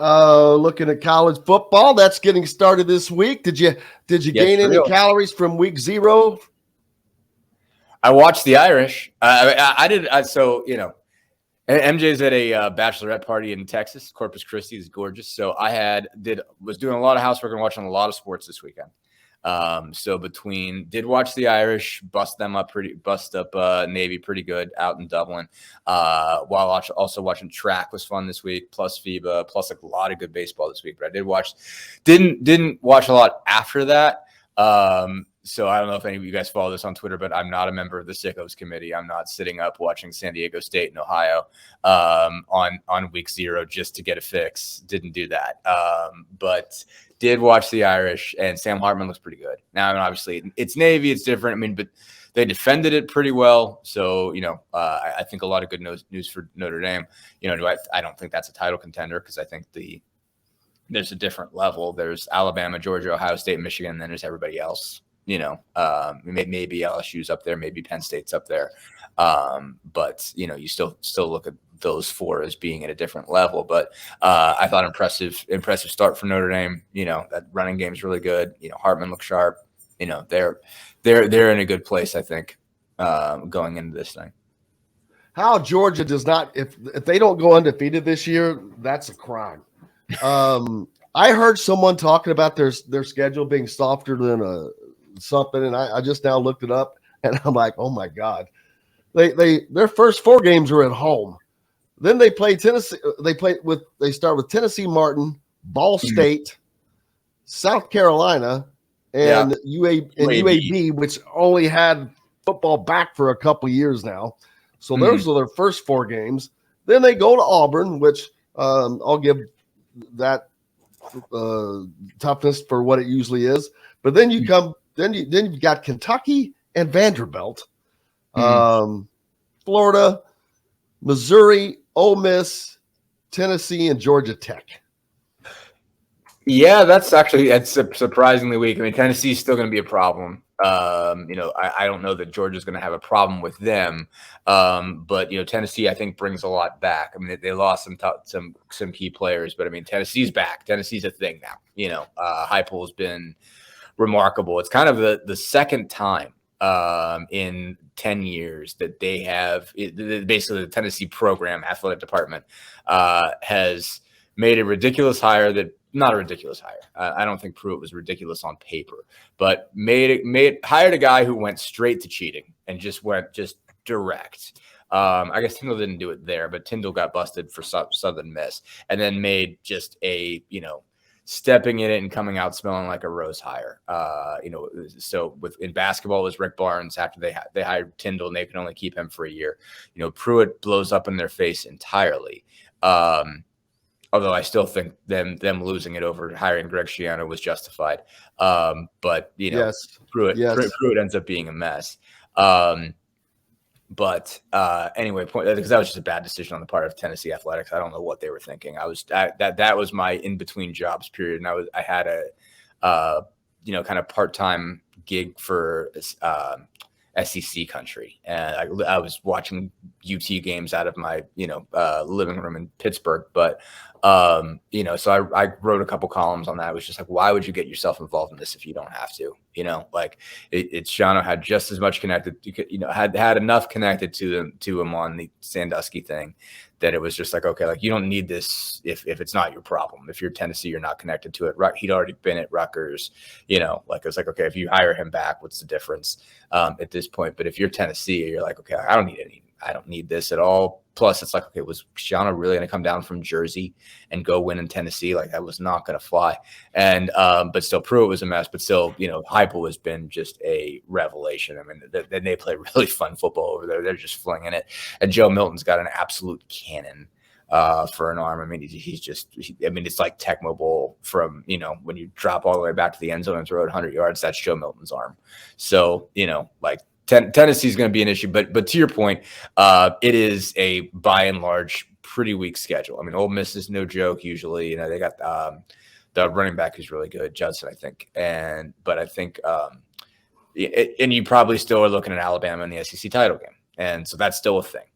Looking at college football, that's getting started this week. Did you gain any calories from week 0? I watched the Irish. I did. So MJ's at a bachelorette party in Texas. Corpus Christi is gorgeous. So was doing a lot of housework and watching a lot of sports this weekend. So did watch the Irish, bust up Navy pretty good out in Dublin. While also watching track was fun this week, plus FIBA, plus a lot of good baseball this week. But I didn't watch a lot after that. So I don't know if any of you guys follow this on Twitter, but I'm not a member of the Sickos committee. I'm not sitting up watching San Diego State and Ohio on week 0 just to get a fix. Didn't do that. But did watch the Irish, and Sam Hartman looks pretty good. Now, I mean, obviously, it's Navy. It's different. I mean, but they defended it pretty well. So, I think a lot of good news for Notre Dame. I don't think that's a title contender because I think there's a different level. There's Alabama, Georgia, Ohio State, Michigan, and then there's everybody else. Maybe LSU's up there, maybe Penn State's up there. But you still look at those 4 as being at a different level. But I thought impressive start for Notre Dame. That running game is really good. Hartman looks sharp. They're in a good place, I think, going into this thing. How Georgia does not, if they don't go undefeated this year, that's a crime. I heard someone talking about their schedule being softer than something, and I just now looked it up, and I'm like, oh my God. Their first 4 games are at home. Then they play Tennessee. They start with Tennessee Martin, Ball State, South Carolina, and UAB, which only had football back for a couple years now. So those are their first 4 games. Then they go to Auburn, which I'll give that toughness for what it usually is. But then you you've got Kentucky and Vanderbilt, Florida, Missouri, Ole Miss, Tennessee, and Georgia Tech. Yeah, that's surprisingly weak. I mean, Tennessee's still going to be a problem. I don't know that Georgia's going to have a problem with them. But Tennessee, I think, brings a lot back. I mean, they lost some key players, but I mean, Tennessee's back. Tennessee's a thing now. Heupel's been remarkable. It's kind of the second time in 10 years that they have basically the Tennessee program athletic department has made a ridiculous hire not a ridiculous hire. I don't think Pruitt was ridiculous on paper, but hired a guy who went straight to cheating and just went direct. I guess Tyndall didn't do it there, but Tyndall got busted for Southern Miss, and then made just a stepping in it and coming out smelling like a rose hire. So in basketball it was Rick Barnes after they hired Tyndall and they could only keep him for a year. Pruitt blows up in their face entirely. Although I still think them losing it over hiring Greg Schiano was justified. But yes. Pruitt ends up being a mess. But anyway, because that was just a bad decision on the part of Tennessee athletics. I don't know what they were thinking. That was my in between jobs period, and I had a kind of part-time gig for SEC country, and I was watching UT games out of my living room in Pittsburgh. But so I wrote a couple columns on that. It was just like, why would you get yourself involved in this if you don't have to? It's Schiano had just as much connected, had enough connected to him on the Sandusky thing that it was just like, okay, like you don't need this if it's not your problem. If you're Tennessee, you're not connected to it. He'd already been at Rutgers, it was like, okay, if you hire him back, what's the difference at this point? But if you're Tennessee, you're like, okay, I don't need this at all. Plus, it's like, okay, was Schiano really going to come down from Jersey and go win in Tennessee? Like, that was not going to fly. And but still, Pruitt was a mess. But still, Heupel has been just a revelation. I mean, they play really fun football over there. They're just flinging it. And Joe Milton's got an absolute cannon for an arm. I mean, it's like Tecmo Bowl from, when you drop all the way back to the end zone and throw it 100 yards, that's Joe Milton's arm. So, Tennessee is going to be an issue, but to your point, it is a by and large pretty weak schedule. I mean, Ole Miss is no joke. Usually, they got the running back who's really good, Judson, I think, but I think, and you probably still are looking at Alabama in the SEC title game, and so that's still a thing.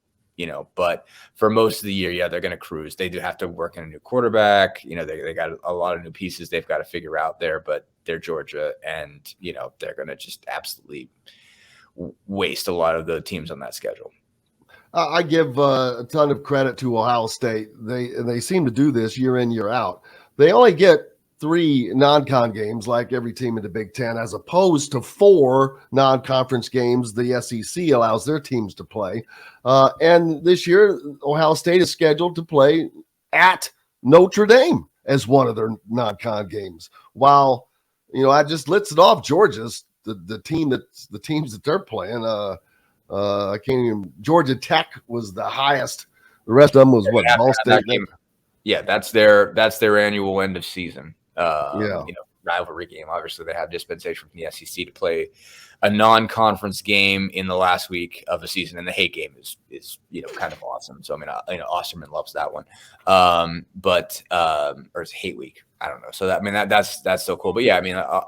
but for most of the year, yeah, they're going to cruise. They do have to work in a new quarterback. They got a lot of new pieces they've got to figure out there, but they're Georgia, and, they're going to just absolutely waste a lot of the teams on that schedule. I give a ton of credit to Ohio State. They seem to do this year in, year out. They only get 3 non-con games like every team in the Big Ten, as opposed to 4 non-conference games the SEC allows their teams to play. And this year, Ohio State is scheduled to play at Notre Dame as one of their non-con games. While, I just listed off Georgia's the teams that they're playing. I can't even. Georgia Tech was the highest. The rest of them was what? Ball State. Yeah, that's their annual end of season. Rivalry game. Obviously, they have dispensation from the SEC to play a non-conference game in the last week of the season, and the hate game is kind of awesome. So Osterman loves that one. Or it's hate week. I don't know. So that's so cool. But yeah,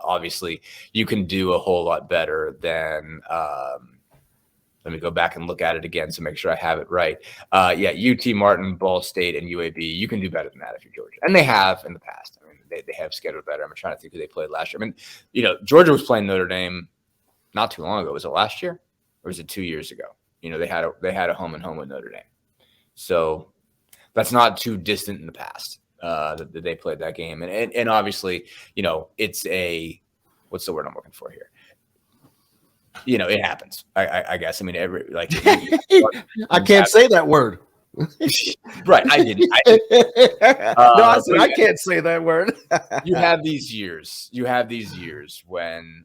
obviously you can do a whole lot better than. Let me go back and look at it again to make sure I have it right. UT Martin, Ball State, and UAB. You can do better than that if you're Georgia, and they have in the past. They have scheduled better. I'm trying to think who they played last year. Georgia was playing Notre Dame not too long ago. Was it last year or was it 2 years ago? They had a home and home with Notre Dame, so that's not too distant in the past that they played that game. And obviously, it's what's the word I'm looking for here? It happens. I guess. I can't say that word. Right. I didn't. I said I can't say that word. You have these years when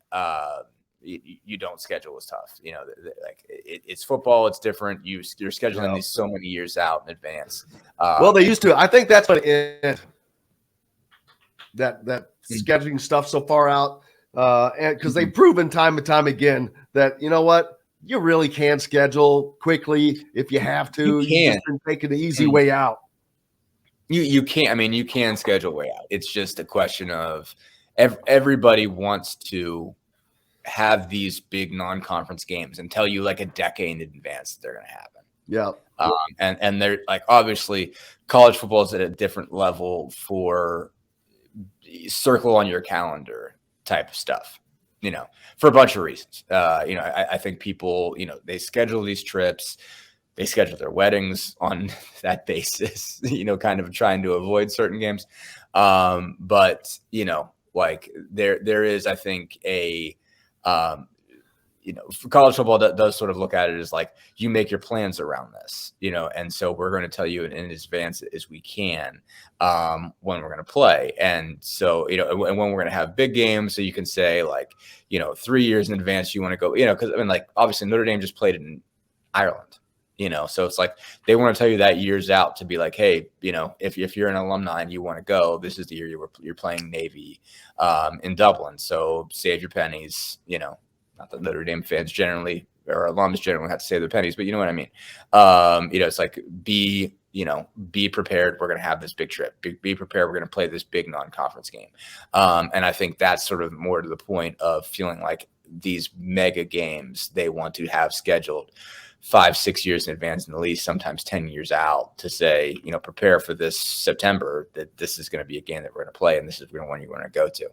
you don't schedule as tough. It's football. It's different. You're scheduling these so many years out in advance. Well, they used to. I think that's what that scheduling stuff so far out. And because they've proven time and time again that you really can schedule quickly if you have to. You just been taking the easy way out. You can't. You can schedule way out. It's just a question of everybody wants to have these big non-conference games and tell you like a decade in advance that they're going to happen. Yeah. And they're obviously college football is at a different level for circle on your calendar type of stuff, for a bunch of reasons. I think people, they schedule these trips, they schedule their weddings on that basis, kind of trying to avoid certain games. But there is, I think, a, for college football that does sort of look at it as like you make your plans around this, and so we're going to tell you in advance as we can when we're going to play. And so, and when we're going to have big games, so you can say 3 years in advance, you want to go, because obviously Notre Dame just played in Ireland, so it's like they want to tell you that years out to be like, hey, if you're an alumni and you want to go, this is the year you're playing Navy in Dublin. So save your pennies, Not that Notre Dame fans generally or alums generally have to save their pennies, but you know what I mean? It's like be prepared. We're going to have this big trip. Be prepared. We're going to play this big non-conference game. And I think that's sort of more to the point of feeling like these mega games they want to have scheduled 5-6 years in advance, and at least sometimes 10 years out to say, prepare for this September that this is going to be a game that we're going to play and this is the one you want to go to.